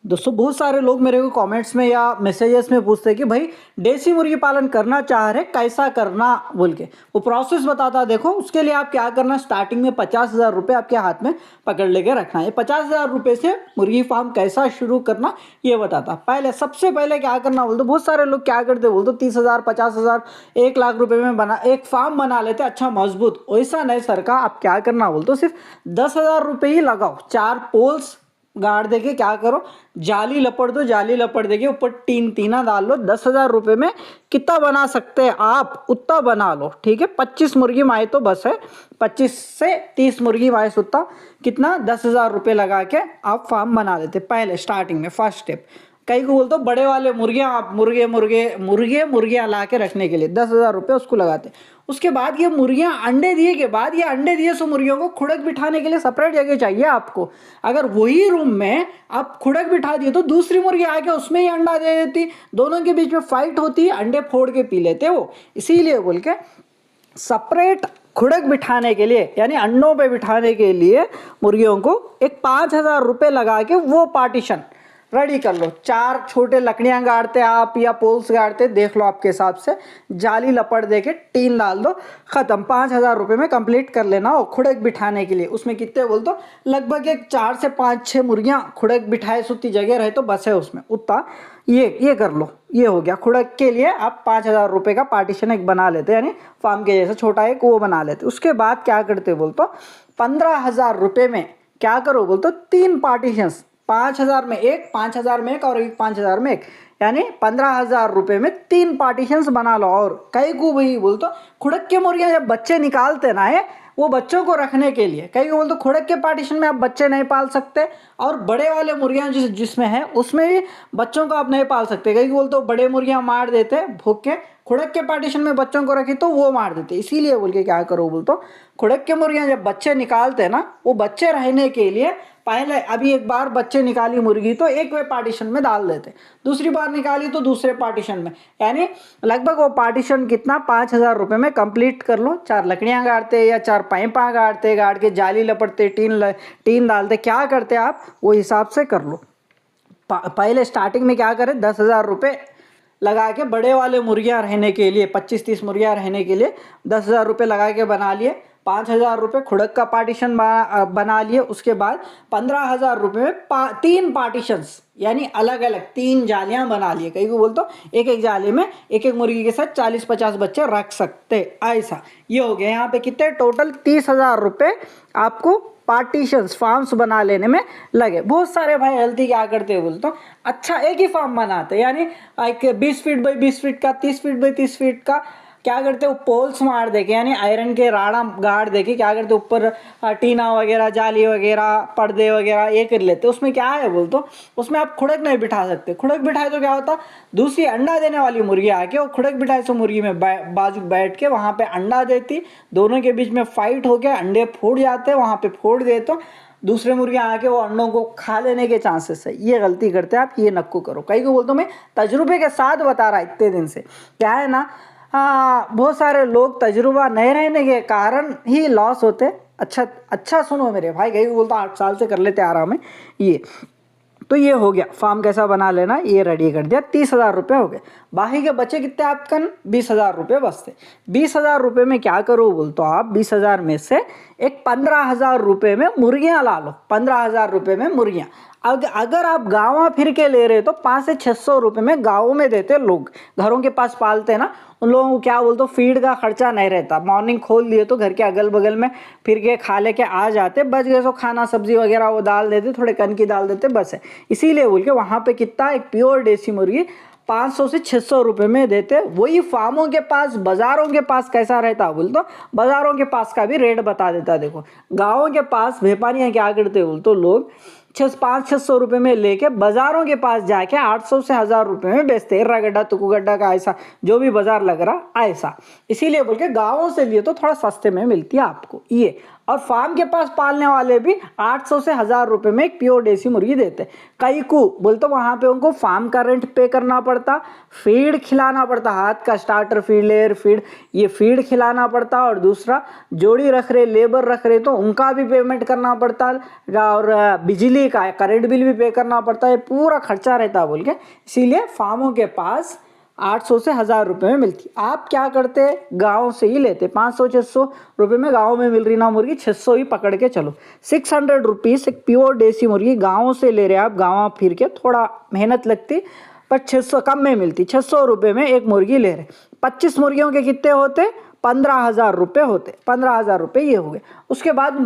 दोस्तों बहुत सारे लोग मेरे को कमेंट्स में या मैसेजेस में पूछते हैं कि भाई देसी मुर्गी पालन करना चाह रहे कैसा करना बोल के वो प्रोसेस बताता है। देखो उसके लिए आप क्या करना, स्टार्टिंग में 50,000 रुपये आपके हाथ में पकड़ लेके रखना है। 50,000 रुपये से मुर्गी फार्म कैसा शुरू करना ये बताता। पहले सबसे पहले क्या करना बोलते, बहुत सारे लोग क्या करते बोलते 30,000 50,000 1,00,000 रुपये में बना एक फार्म बना लेते अच्छा मजबूत। वैसा नहीं सर का, आप क्या करना बोलते सिर्फ 10,000 रुपये ही लगाओ। 4 पोल्स गाड़ देके क्या करो, जाली लपट दो, जाली लपट देके ऊपर टीना डाल लो। 10,000 रुपये में कितना बना सकते हैं आप उतना बना लो, ठीक है। 25 मुर्गी माए तो बस है, 25 से 30 मुर्गी माए उतना कितना 10,000 रुपये लगा के आप फार्म बना लेते पहले स्टार्टिंग में फर्स्ट स्टेप। कई को बोलते बड़े वाले मुर्गियाँ आप मुर्गियाँ ला के रखने के लिए 10,000 रुपये उसको लगाते। उसके बाद ये मुर्गियाँ अंडे दिए के बाद, ये अंडे दिए सो मुर्गियों को खुड़क बिठाने के लिए सेपरेट जगह चाहिए आपको। अगर वही रूम में आप खुड़क बिठा दिए तो दूसरी मुर्गी आके उसमें ही अंडा दे देती, दोनों के बीच में फाइट होती, अंडे फोड़ के पी लेते वो। इसीलिए बोल के सेपरेट खुड़क बिठाने के लिए यानी अंडों पे बिठाने के लिए मुर्गियों को एक 5,000 रुपये लगा के वो पार्टीशन रेडी कर लो। 4 छोटे लकड़ियां गाड़ते आप या पोल्स गाड़ते, देख लो आपके हिसाब से, जाली लपट दे के टीन डाल दो, खत्म। 5,000 रुपये में कंप्लीट कर लेना हो खुड़क बिठाने के लिए। उसमें कितने बोल दो, लगभग एक 4 से 5-6 मुर्गियां खुड़क बिठाए सुती जगह रहे तो बस है उसमें उतना। ये कर लो, ये हो गया। खुड़क के लिए आप 5,000 रुपये का पार्टीशन एक बना लेते, यानी फार्म के जैसा छोटा एक वो बना लेते। उसके बाद क्या करते बोल तो 15,000 रुपये में क्या करो बोल तो 3 पार्टीशंस, 5,000 में एक, 5,000 में एक और एक 5,000 में एक, यानी 15,000 रुपये में 3 पार्टीशंस बना लो। और कई को भी बोल तो खुड़क के मुर्गियाँ जब बच्चे निकालते ना है वो बच्चों को रखने के लिए, कई को बोल तो खुड़क के पार्टीशन में आप बच्चे नहीं पाल सकते और बड़े वाले मुर्गियाँ जिसमें है उसमें भी बच्चों को आप नहीं पाल सकते। कई को बोल तो बड़े मुर्गियाँ मार देते भूख के, खुड़क के पार्टीशन में बच्चों को रखी तो वो मार देते। इसीलिए बोल के क्या करो बोल तो खुड़क के मुर्गियाँ जब बच्चे निकालते ना, वो बच्चे रहने के लिए पहले अभी एक बार बच्चे निकाली मुर्गी तो एक वे पार्टीशन में डाल देते, दूसरी बार निकाली तो दूसरे पार्टीशन में, यानी लगभग वो पार्टीशन कितना 5,000 रुपये में कंप्लीट कर लो। 4 लकड़ियाँ गाड़ते या 4 पाइपाँ गाड़ते, गाड़ के जाली लपटते, टीन डालते, क्या करते आप वो हिसाब से कर लो। पहले स्टार्टिंग में क्या करें 10,000 रुपये लगा के बड़े वाले मुर्गियाँ रहने के लिए, 25-30 मुर्गियाँ रहने के लिए 10,000 रुपये लगा के बना लिए। 5,000 रुपये खुड़क का पार्टीशन बना लिए। उसके बाद 15,000 रुपये में 3 पार्टीशंस यानी अलग अलग 3 जालियां बना लिए। कहीं को बोल तो एक एक जाली में एक एक मुर्गी के साथ 40-50 बच्चे रख सकते, ऐसा। ये हो गया। यहाँ पे कितने टोटल 30,000 रुपये आपको पार्टीशंस फार्म्स बना लेने में लगे। बहुत सारे भाई हेल्थी क्या करते हैं बोल तो अच्छा एक ही फार्म बनाते, यानी एक 20 फीट बाई 20 फीट का, 30 फीट बाई 30 फीट का क्या करते वो पोल्स मार देके यानी आयरन के राड़ा गाड़ देके क्या करते ऊपर टीना वगैरह, जाली वगैरह, पर्दे वगैरह ये कर लेते। उसमें क्या है बोल तो उसमें आप खुड़क नहीं बिठा सकते। खुड़क बिठाए तो क्या होता, दूसरी अंडा देने वाली मुर्गी आके वो खुड़क बिठाए तो मुर्गी में बाजू बैठ के वहाँ पे अंडा देती, दोनों के बीच में फाइट हो गया, अंडे फूट जाते, वहाँ पे फोड़ दे तो दूसरे मुर्गियाँ आके वो अंडों को खा लेने के चांसेस है। ये गलती करते हैं आप, ये नक्को करो। कई को बोलता हूँ मैं तजुर्बे के साथ बता रहा इतने दिन से, क्या है ना बहुत सारे लोग तजुर्बा नहीं रहने के कारण ही लॉस होते। अच्छा सुनो मेरे भाई, कहीं को बोलता 8 साल से कर लेते आराम है ये। तो ये हो गया फार्म कैसा बना लेना, ये रेडी कर दिया। 30,000 रुपये हो गए। बाकी के बचे कितने आपका 20,000 रुपये बचते। 20,000 रुपये में क्या करो बोल तो आप 20,000 में से एक 15,000 रुपये में मुर्गियाँ ला लो। 15,000 रुपये में मुर्गियाँ अगर आप गाँव फिर के ले रहे तो 500 से 600 रुपये में गाँव में देते लोग, घरों के पास पालते ना उन लोगों को क्या बोलते फीड का खर्चा नहीं रहता। मॉर्निंग खोल दिए तो घर के अगल बगल में फिर के खा ले के आ जाते, बच गए तो खाना सब्जी वगैरह वो डाल देते, थोड़े कन की डाल देते, बस है। इसीलिए बोल के वहाँ पे कितना एक प्योर देसी मुर्गी 500 से 600 रुपये में देते। वही फार्मों के पास, बाज़ारों के पास कैसा रहता बोल तो बाज़ारों के पास का भी रेट बता देता। देखो गाँवों के पास व्यापारियाँ क्या करते बोल तो लोग 500-600 रुपये में लेके बाज़ारों के पास जाके 800 से 1,000 रुपये में बेचते। एर्रा गड्ढा तुकू गड्ढा का ऐसा जो भी बाज़ार लग रहा ऐसा। इसीलिए बोल के गाँवों से लिए तो थोड़ा सस्ते में मिलती है आपको ये। और फार्म के पास पालने वाले भी 800 से 1000 रुपये में एक प्योर देसी मुर्गी देते। कई को बोलते वहाँ पे उनको फार्म का रेंट पे करना पड़ता, फीड खिलाना पड़ता, हाथ का स्टार्टर फीड, लेयर फीड, ये फीड खिलाना पड़ता, और दूसरा जोड़ी रख रहे, लेबर रख रहे तो उनका भी पेमेंट करना पड़ता, और बिजली का करंट बिल भी पे करना पड़ता है, पूरा खर्चा रहता है बोल के। इसीलिए फार्मों के पास 800 से 1000 रुपये में मिलती। आप क्या करते, गांव से ही लेते, 500-600 रुपये में गांव में मिल रही ना मुर्गी, 600 ही पकड़ के चलो। 600 रुपीज़ एक प्योर देसी मुर्गी गांव से ले रहे आप, गाँव फिर के थोड़ा मेहनत लगती, पर 600 कम में मिलती। 600 रुपये में एक मुर्गी ले रहे। 25 मुर्गियों के कितने होते, 15,000 रुपये होते। 15,000 रुपये ये हो गए। उसके बाद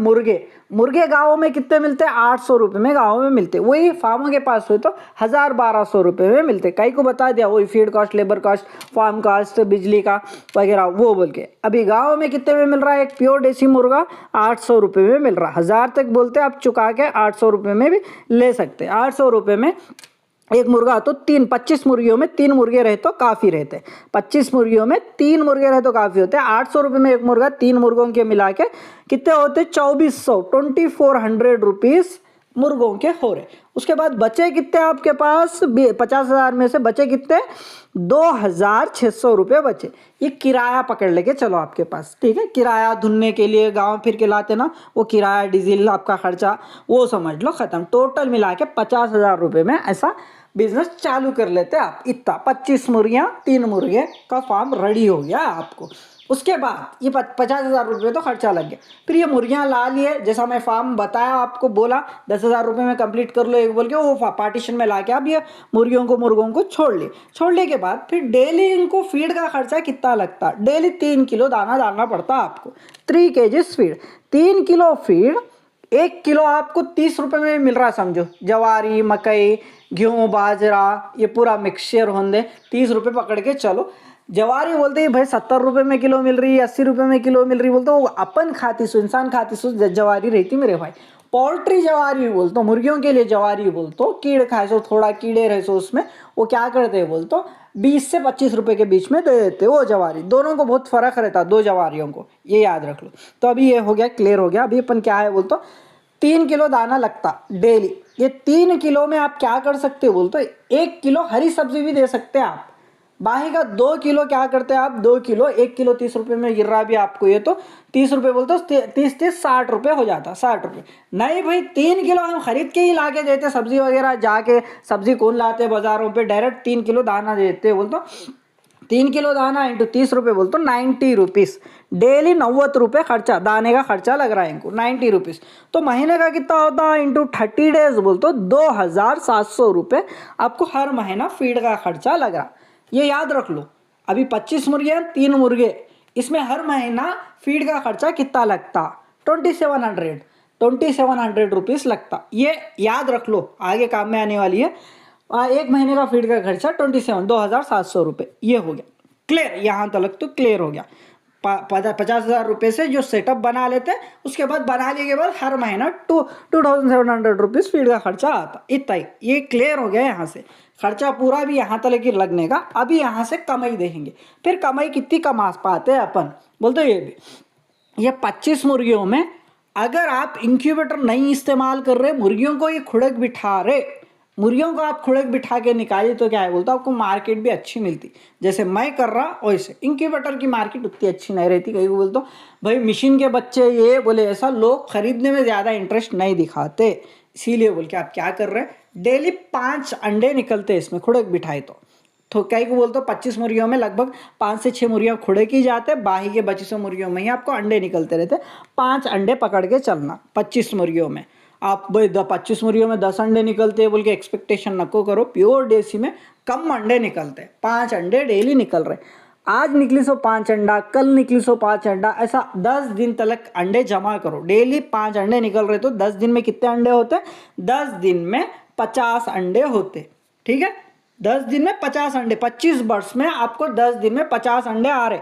मुर्गे गाँव में कितने मिलते हैं, 800 रुपये में गाँव में मिलते। वही फार्मों के पास हुए तो 1000-1200 रुपये में मिलते। कई को बता दिया वही feed cost, labour cost, farm cost, बिजली का वगैरह वो बोल के। अभी गाँव में कितने में मिल रहा है एक प्योर देसी मुर्गा, 800 रुपये में मिल रहा। 1000 तक बोलते आप चुका के 800 रुपये में भी ले सकते। 800 रुपये में एक मुर्गा तो 25 मुर्गियों में 3 मुर्गे रहे तो काफ़ी रहते। 25 मुर्गियों में 3 मुर्गे रहे तो काफ़ी होते। 800 रुपये में एक मुर्गा, 3 मुर्गों के मिला के कितने होते, 2400 रुपीज़ मुर्गों के हो रहे। उसके बाद बचे कितने आपके पास, 50,000 में से बचे कितने, 2600 रुपये बचे। ये किराया पकड़ लेके चलो आपके पास, ठीक है। किराया धुलने के लिए गांव फिर के लाते ना, वो किराया, डीजल, आपका खर्चा, वो समझ लो ख़त्म। टोटल मिला के 50,000 रुपये में ऐसा बिजनेस चालू कर लेते आप। इतना 25 मुर्गियाँ, 3 मुर्गे का फार्म रेडी हो गया आपको। उसके बाद ये 50,000 रुपये तो खर्चा लग गया। फिर ये मुर्गियाँ ला लिए, जैसा मैं फार्म बताया आपको, बोला 10,000 रुपये में कंप्लीट कर लो एक बोल के, वो पार्टीशन में ला के आप ये मुर्गियों को छोड़ने के बाद फिर डेली इनको फीड का खर्चा कितना लगता। डेली 3 किलो दाना डालना पड़ता आपको, 3 kg feed. 3 kilo feed, 1 kilo आपको 30 रुपये में मिल रहा समझो। जवारी, मकई, गेहूँ, बाजरा, ये पूरा मिक्सचर होंगे, 30 रुपये पकड़ के चलो। जवारी बोलते हैं भाई 70 रुपये में किलो मिल रही है, 80 रुपये में किलो मिल रही, बोलते वो अपन खाती सु, इंसान खाती सु जवारी रहती मेरे भाई। पोल्ट्री जवारी बोलते, मुर्गियों के लिए जवारी बोलते, कीड़ खाए सो, थोड़ा कीड़े रहे सो उसमें, वो क्या करते हैं बोलते 20 से 25 रुपये के बीच में दे देते वो जवारी। दोनों को बहुत फ़र्क रहता, दो जवारियों को, ये याद रख लो। तो अभी ये हो गया, क्लियर हो गया। अभी अपन क्या है बोलते, 3 किलो दाना लगता डेली। ये 3 किलो में आप क्या कर सकते हो बोलते, 1 किलो हरी सब्जी भी दे सकते हैं आप। बाही का 2 किलो क्या करते हैं आप, 2 किलो, 1 किलो 30 रुपये में गिर रहा भी आपको, ये तो 30 रुपये बोलते, 30 60 रुपये हो जाता, 60 रुपये। नहीं भाई 3 किलो हम खरीद के ही ला के देते, सब्जी वगैरह जाके, सब्जी कौन लाते बाज़ारों पे, डायरेक्ट 3 किलो दाना देते बोलते। 3 किलो दाना इंटू 30 रुपये बोलते 90 रुपीज़। डेली 90 रुपये खर्चा, दाने का खर्चा लग रहा है इनको, 90 रुपीज़। तो महीने का कितना होता है, इंटू 30 डेज बोलते 2700 रुपये आपको हर महीना फीड का खर्चा लग रहा। ये याद रख लो। अभी 25 मुर्गियाँ, 3 मुर्गे, इसमें हर महीना फीड का खर्चा कितना लगता, 2700 रुपीज़ लगता। ये याद रख लो, आगे काम में आने वाली है। 1 महीने का फीड का खर्चा 2700 रुपये। ये हो गया क्लियर, यहाँ तक तो क्लियर हो गया। 50,000 रुपये से जो सेटअप बना लेते हैं, उसके बाद बनाने के बाद हर महीना 2700 रुपीज़ फीड का खर्चा आता। इतना ही, ये क्लियर हो गया। यहाँ से खर्चा पूरा भी यहाँ तक की लगने का। अभी यहाँ से कमाई देखेंगे, फिर कमाई कितनी कमा पाते हैं अपन बोलते। ये भी, ये 25 मुर्गियों में अगर आप इंक्यूबेटर नहीं इस्तेमाल कर रहे, मुर्गियों को ये खुड़क बिठा रहे, मुर्गियों को आप खुड़क बिठा के निकालिए तो क्या है बोलता, आपको मार्केट भी अच्छी मिलती। जैसे मैं कर रहा वैसे इंक्यूबेटर की मार्केट उतनी अच्छी नहीं रहती। कहीं बोलते भाई मशीन के बच्चे ये बोले, ऐसा लोग खरीदने में ज़्यादा इंटरेस्ट नहीं दिखाते। इसीलिए बोल के आप क्या कर रहे हैं, डेली 5 अंडे निकलते हैं इसमें खुड़क बिठाए तो कई को बोलते 25 मुर्गियों में लगभग 5 से 6 मुर्गियाँ खुड़े की जाते, बाकी के 25 मुर्गियों में ही आपको अंडे निकलते रहते। 5 अंडे पकड़ के चलना 25 मुर्गियों में। आप भाई 25 मुर्गियों में 10 अंडे निकलते हैं बोल के एक्सपेक्टेशन नको करो। प्योर देसी में कम अंडे निकलते हैं, 5 अंडे डेली निकल रहे। आज निकली सो 5 अंडा, कल निकली सो 5 अंडा, ऐसा 10 दिन तक अंडे जमा करो। डेली 5 अंडे निकल रहे तो 10 दिन में कितने अंडे होते, 10 दिन में 50 अंडे होते। ठीक है, 10 दिन में 50 अंडे, 25 वर्ष में आपको 10 दिन में 50 अंडे आ रहे।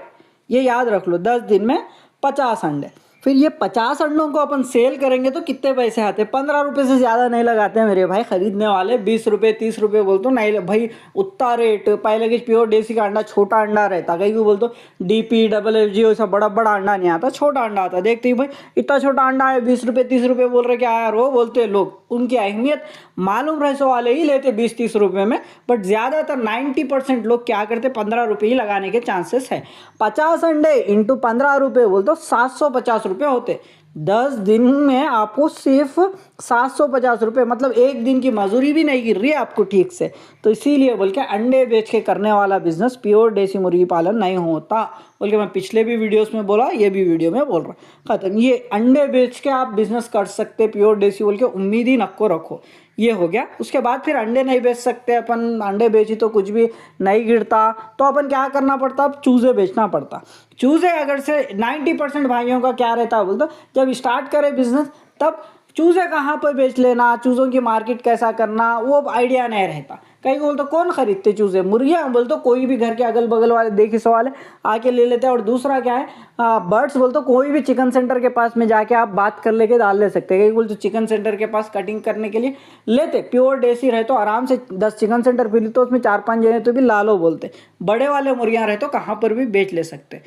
ये याद रख लो, 10 दिन में 50 अंडे। फिर ये 50 अंडों को अपन सेल करेंगे तो कितने पैसे आते हैं? 15 रुपये से ज़्यादा नहीं लगाते हैं मेरे भाई खरीदने वाले। 20 रुपये 30 रुपये बोलते नहीं भाई, उतना रेट। पहले की प्योर देसी का अंडा छोटा अंडा रहता, कहीं भी बोलते DP DFG वैसा बड़ा बड़ा अंडा नहीं आता, छोटा अंडा आता। देखते ही भाई इतना छोटा अंडा है 20 रुपये 30 रुपये बोल रहे क्या यार वो बोलते लोग। उनकी अहमियत मालूम रहे सो वाले ही लेते 20-30 रुपये में, बट ज़्यादातर 90% लोग क्या करते 15 रुपये ही लगाने के चांसेस है। 50 अंडे इंटू 15 रुपये बोल तो 750 रुपये होते। 10 दिन में आपको सिर्फ 750 रुपये, मतलब एक दिन की मजदूरी भी नहीं गिर रही है आपको ठीक से। तो इसीलिए बोल के अंडे बेच के करने वाला बिजनेस प्योर देसी मुर्गी पालन नहीं होता बोल के मैं पिछले भी वीडियोस में बोला, ये भी वीडियो में बोल रहा खत्म। ये अंडे बेच के आप बिजनेस कर सकते प्योर देसी बोल के उम्मीद ही नको रखो। ये हो गया। उसके बाद फिर अंडे नहीं बेच सकते अपन, अंडे बेची तो कुछ भी नहीं गिरता, तो अपन क्या करना पड़ता, अब चूज़े बेचना पड़ता। चूज़े अगर से 90% भाइयों का क्या रहता है बोलते, जब स्टार्ट करे बिजनेस तब चूज़े कहाँ पर बेच लेना, चूज़ों की मार्केट कैसा करना, वो आइडिया नहीं रहता। कहीं बोलते कौन खरीदते चूज़े, मुर्गियाँ बोलते कोई भी घर के अगल बगल वाले देखी सवाल आके ले लेते हैं। और दूसरा क्या है, बर्ड्स बोलते कोई भी चिकन सेंटर के पास में जाके आप बात कर लेके डाल ले सकते हैं। कहीं बोलते चिकन सेंटर के पास कटिंग करने के लिए लेते, प्योर देसी रहे तो आराम से 10 चिकन सेंटर फिर तो उसमें 4-5 जने तो भी ला लो बोलते। बड़े वाले मुर्गियाँ रहे तो कहाँ पर भी बेच ले सकते।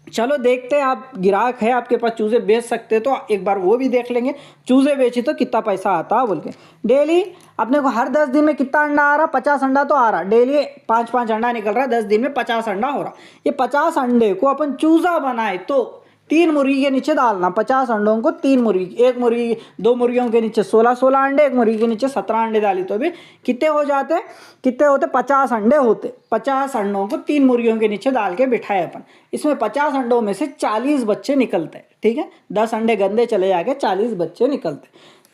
चलो देखते हैं, आप गिराहक है आपके पास चूज़े बेच सकते तो एक बार वो भी देख लेंगे। चूज़े बेची तो कितना पैसा आता बोल के। डेली अपने को हर 10 दिन में कितना अंडा आ रहा, 50 अंडा तो आ रहा। डेली 5-5 अंडा निकल रहा है, 10 दिन में 50 अंडा हो रहा। ये 50 अंडे को अपन चूज़ा बनाए तो 3 मुर्गी के नीचे डालना। 50 अंडों को 3 मुर्गी, एक मुर्गी 2 मुर्गियों के नीचे 16 अंडे, एक मुर्गी के नीचे 17 अंडे डाली तो भी कितने हो जाते, कितने होते 50 अंडे होते। 50 अंडों को 3 मुर्गियों के नीचे डाल के बिठाए अपन। इसमें 50 अंडों में से 40 बच्चे निकलते हैं, ठीक है। 10 अंडे गंदे चले जाके 40 बच्चे निकलते।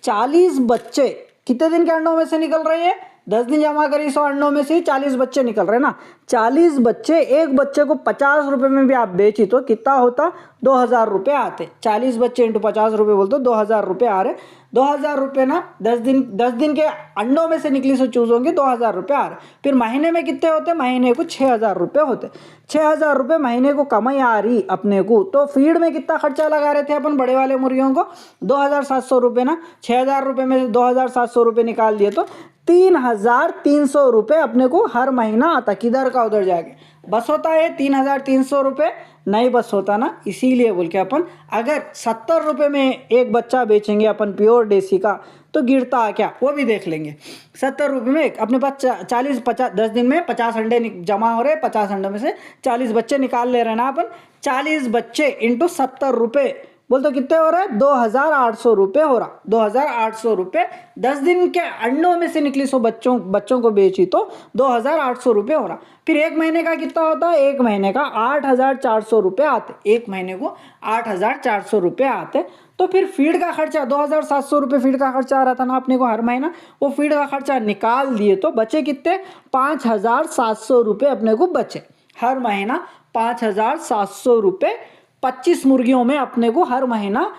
40 बच्चे कितने दिन के अंडों में से निकल रहे हैं, 10 दिन जमा करी 100 अंडों में से 40 बच्चे निकल रहे ना। 40 बच्चे, एक बच्चे को 50 रुपये में भी आप बेची तो कितना होता, 2000 रुपये आते। 40 बच्चे इंटू 50 रुपये बोलते 2000 रुपये आ रहे। 2000 रुपये ना 10 दिन के अंडों में से निकली सो चूज़ होंगे 2000 रुपये आ रहे। फिर महीने में कितने होते, महीने को 6000 रुपये होते। 6000 रुपये महीने को कमाई आ रही अपने को। तो फीड में कितना खर्चा लगा रहे थे अपन बड़े वाले मुर्गियों को, 2700 रुपये ना। 6000 रुपये में से 2700 रुपये निकाल दिए तो 3300 रुपये अपने को हर महीना आता। किधर का उधर जाके बस होता है 3300 रुपये, नहीं बस होता ना। इसीलिए बोल के अपन अगर 70 रुपये में एक बच्चा बेचेंगे अपन प्योर देसी का तो गिरता क्या वो भी देख लेंगे। 70 रुपये में अपने पास 40-50 10 दिन में 50 अंडे जमा हो रहे। 50 अंडे में से 40 बच्चे निकाल ले रहे ना अपन। 40 बच्चे इंटू 70 रुपये बोल तो कितने हो रहा है, 2800 रुपये हो रहा। 2800 रुपये 10 दिन के अंडों में से निकली सो बच्चों को बेची तो 2800 रुपये हो रहा। फिर एक महीने का कितना होता है, एक महीने का 8400 रुपये आते। एक महीने को 8400 रुपये आते। तो फिर फीड का खर्चा 2700 रुपये फीड का खर्चा आ रहा था ना अपने को हर महीना, वो फीड का खर्चा निकाल दिए तो बचे कितने, 5700 रुपये अपने को बचे हर महीना। 5700 रुपये 25 मुर्गियों में अपने को हर महीना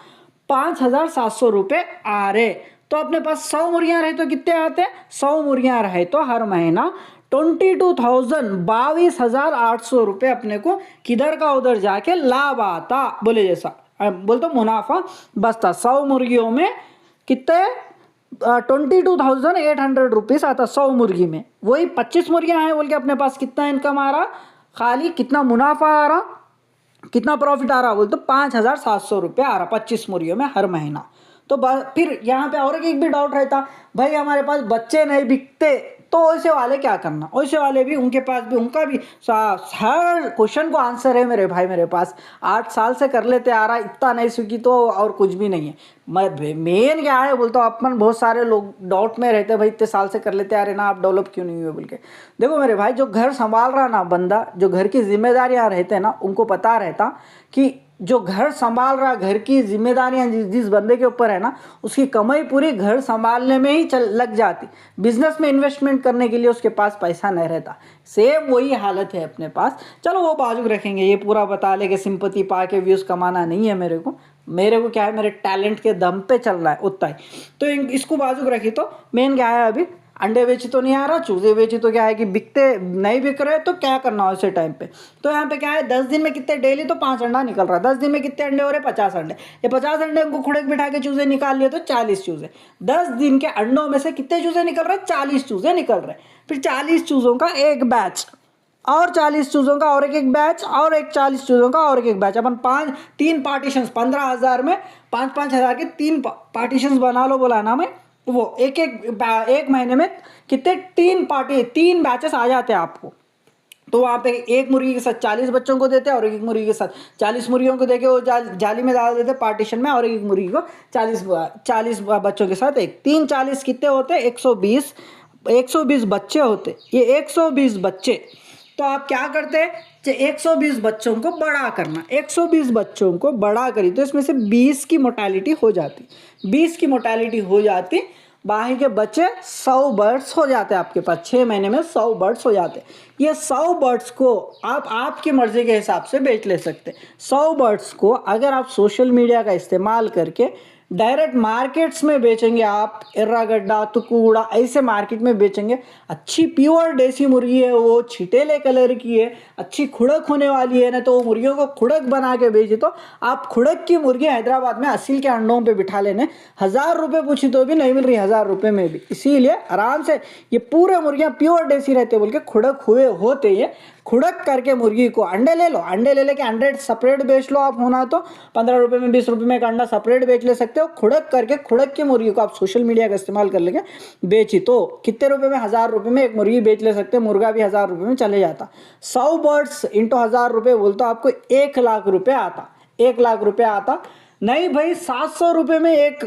5700 रुपये आ रहे। तो अपने पास 100 मुर्गियाँ रहे तो कितने आते, 100 मुर्गियाँ रहे तो हर महीना 22,800 रुपये अपने को किधर का उधर जाके लाभ आता। बोले जैसा बोलते मुनाफा बसता। 100 मुर्गियों में कितने, 22,800 रुपीज़ आता 100 मुर्गी में। वही 25 मुर्गियाँ हैं बोल के अपने पास कितना इनकम आ रहा, खाली कितना मुनाफा आ रहा, कितना प्रॉफिट आ रहा बोल तो 5700 रुपये आ रहा 25 मुर्गियों में हर महीना। तो फिर यहाँ पे और एक भी डाउट रहता, भाई हमारे पास बच्चे नहीं बिकते तो वैसे वाले क्या करना। वैसे वाले भी उनके पास भी उनका भी हर क्वेश्चन को आंसर है मेरे भाई मेरे पास। 8 साल से कर लेते आ रहा, इतना नहीं सीखी तो और कुछ भी नहीं है। मेन क्या है बोलता हूँ, अपन बहुत सारे लोग डाउट में रहते भाई इतने साल से कर लेते आ रहे ना, आप डेवलप क्यों नहीं हुए बोल के। देखो मेरे भाई, जो घर संभाल रहा ना बंदा, जो घर की जिम्मेदारियाँ रहते ना, उनको पता रहता कि जो घर संभाल रहा, घर की जिम्मेदारियां जिस बंदे के ऊपर है ना, उसकी कमाई पूरी घर संभालने में ही लग जाती। बिजनेस में इन्वेस्टमेंट करने के लिए उसके पास पैसा नहीं रहता। सेम वही हालत है अपने पास। चलो वो बाजू रखेंगे, ये पूरा बता ले कि सिंपैथी पा के व्यूज़ कमाना नहीं है मेरे को क्या है, मेरे टैलेंट के दम पे चल रहा है उतना ही। तो इसको बाजू रखी तो मेन क्या है, अभी अंडे बेची तो नहीं आ रहा, चूजे बेची तो क्या है कि बिकते नहीं बिक रहे, तो क्या करना हो ऐसे टाइम पे। तो यहाँ पे क्या है 10 दिन में कितने, डेली तो 5 अंडा निकल रहा है, 10 दिन में कितने अंडे हो रहे, 50 अंडे। ये 50 अंडे को खुड़क बिठा के चूजे निकाल लिए तो 40 चूजे। 10 दिन के अंडों में से कितने चूजे निकल रहे, 40 चूजे निकल रहे। फिर 40 चूजों का एक बैच, और 40 चूजों का और एक बैच, और एक 40 चूजों का और एक बैच। अपन 3 पार्टीशन 15,000 में 5-5 हज़ार के 3 पार्टीशन बना लो बोला ना मैं। वो एक महीने में कितने 3 बैचेस आ जाते हैं आपको। तो वहाँ पे एक मुर्गी के साथ 40 बच्चों को देते हैं, और एक मुर्गी के साथ 40 मुर्गियों को देके वो जाली में डाल देते पार्टीशन में, और एक मुर्गी को 40 बच्चों के साथ एक 3-40 कितने होते हैं, 120 बच्चे होते। ये 120 बच्चे, तो आप क्या करते हैं, 120 बच्चों को बड़ा करना, 120 बच्चों को बड़ा करी तो इसमें से 20 की मोर्टेलिटी हो जाती, 20 की मोर्टेलिटी हो जाती, बाकी के बच्चे 100 बर्ड्स हो जाते हैं आपके पास। 6 महीने में 100 बर्ड्स हो जाते हैं। ये 100 बर्ड्स को आप आपकी मर्जी के हिसाब से बेच ले सकते हैं। 100 बर्ड्स को अगर आप सोशल मीडिया का इस्तेमाल करके डायरेक्ट मार्केट्स में बेचेंगे, आप एर्रागड्डा, तुकुड़ा ऐसे मार्केट में बेचेंगे, अच्छी प्योर देसी मुर्गी है, वो छिटेले कलर की है, अच्छी खुड़क होने वाली है ना, तो वो मुर्गियों को खुड़क बना के बेची तो आप खुड़क की मुर्गी हैदराबाद में असील के अंडों पे बिठा लेने 1000 रुपये पूछी तो भी नहीं मिल रही, 1000 रुपये में भी। इसीलिए आराम से ये पूरे मुर्गियाँ प्योर देसी रहते बोल के खुड़क हुए होते ही खुड़क करके मुर्गी को अंडे ले लो, अंडे ले लेके अंडे सेपरेट बेच लो। आप होना तो 15 रुपये में 20 रुपये में एक अंडा सेपरेट बेच ले सकते हो। खुड़क करके खुड़क की मुर्गी को आप सोशल मीडिया का इस्तेमाल कर लेके बेची तो कितने रुपए में, 1000 रुपये में एक मुर्गी बेच ले सकते हो। मुर्गा भी 1000 रुपये में चले जाता। 100 बर्ड्स इंटू 1000 रुपये बोलते हो आपको 1 लाख रुपये आता, 1 लाख रुपये आता। नहीं भाई 700 रुपये में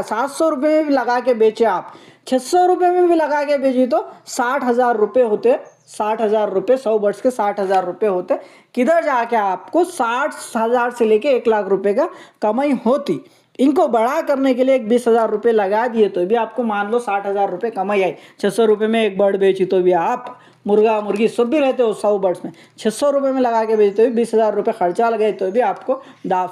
700 रुपये में भी लगा के बेचे आप, 600 रुपये में भी लगा के बेची तो 60,000 रुपये होते। 60,000 रुपये, 100 बर्ड्स के 60,000 रुपये होते। किधर जाके आपको 60,000 से लेके 1 लाख रुपये का कमाई होती। इनको बड़ा करने के लिए 20,000 रुपये लगा दिए तो भी आपको मान लो 60,000 रुपये कमाई आई। 600 रुपये में एक बर्ड बेची तो भी आप, मुर्गा मुर्गी सब भी रहते हो 100 बर्ड्स में, 600 रुपये में लगा के बेचते हुए 20,000 रुपये खर्चा लगे तो भी आपको,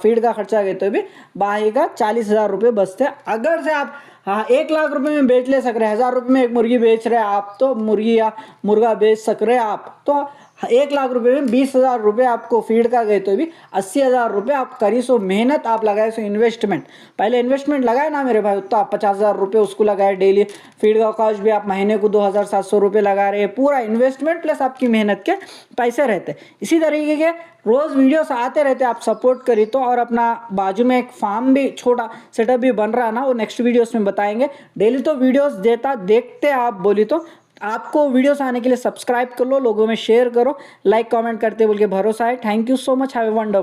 फीड का खर्चा गए तो भी बाही का 40,000 रुपये बचते। अगर से आप 1 लाख रुपये में बेच ले सक रहे, 1000 रुपये में एक मुर्गी बेच रहे आप, तो मुर्गी या मुर्गा बेच सक रहे आप, तो 1 लाख रुपये में 20,000 रुपये आपको फीड का गए तो भी 80,000 रुपये आप करी सो मेहनत आप लगाए सो इन्वेस्टमेंट। पहले इन्वेस्टमेंट लगाए ना मेरे भाई, तो आप 50,000 रुपये उसको लगाए, डेली फीड का कॉस्ट भी आप महीने को 2,700 रुपये लगा रहे हैं। पूरा इन्वेस्टमेंट प्लस आपकी मेहनत के पैसे रहते। इसी तरीके के रोज़ वीडियोस आते रहते, आप सपोर्ट करी तो। और अपना बाजू में एक फार्म भी छोटा सेटअप भी बन रहा है ना, वो नेक्स्ट वीडियोस में बताएंगे। डेली तो वीडियोस देखते आप बोली तो आपको वीडियोस आने के लिए सब्सक्राइब कर लो, लोगों में शेयर करो, लाइक कमेंट करते बोल के भरोसा है। Thank you so much, have a wonderful.